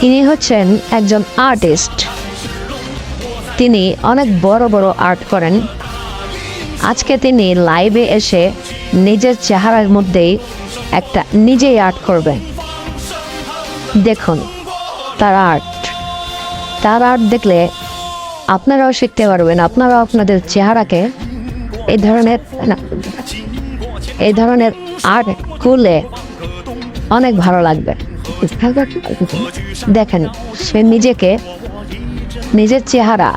ইনি হচ্ছেন একজন আর্টিস্ট। তিনি অনেক বড় বড় আর্ট করেন। আজকে তিনি লাইভে এসে নিজের চেহারার মধ্যেই একটা নিজেই আর্ট করবেন। দেখুন তার আর্ট দেখলে আপনারাও শিখতে পারবেন। আপনারাও আপনাদের চেহারাকে এই ধরনের আর্ট করলে অনেক ভালো লাগবে। দেখেন সে নিজের চেহারা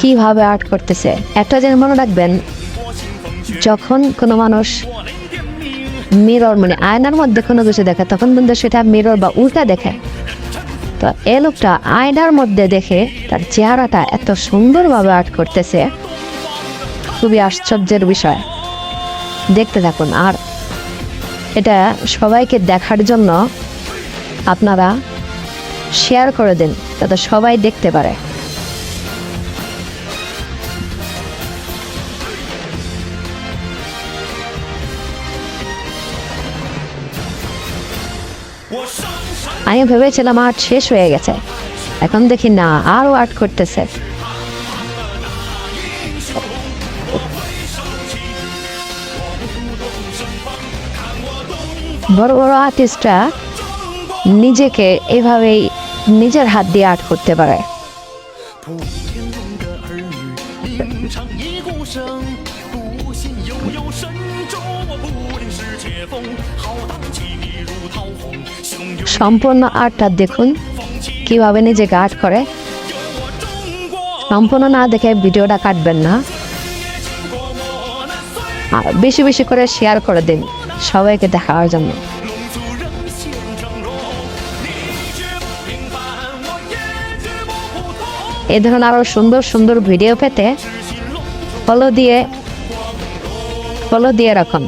কিভাবে আর্ট করতেছে। একটা জিনিস মনে রাখবেন, যখন কোনো মানুষ মিরর মানে আয়নার মধ্যে কোনো কিছু দেখে তখন কিন্তু সেটা মিরর বা উল্টা দেখে। তো এই লোকটা আয়নার মধ্যে দেখে তার চেহারাটা এত সুন্দরভাবে আর্ট করতেছে, খুবই আশ্চর্যের বিষয়। দেখতে থাকুন। আর এটা সবাইকে দেখার জন্য আপনারা শেয়ার করে দিন যাতে সবাই দেখতে পারে। আমি ভেবেছিলাম আর্ট শেষ হয়ে গেছে, এখন দেখি না আরো আর্ট করতেছে। বড় বড় আর্টিস্টরা নিজেকে এভাবেই নিজের হাত দিয়ে আর্ট করতে পারে। সম্পূর্ণ আর্টটা দেখুন কিভাবে নিজেকে আর্ট করে। সম্পূর্ণ না দেখে ভিডিওটা কাটবেন না, বেশি বেশি করে শেয়ার করে দিন সবাইকে দেখার জন্য। এই ধরনের আরো সুন্দর সুন্দর ভিডিও পেতে ফলো দিয়ে রাখুন।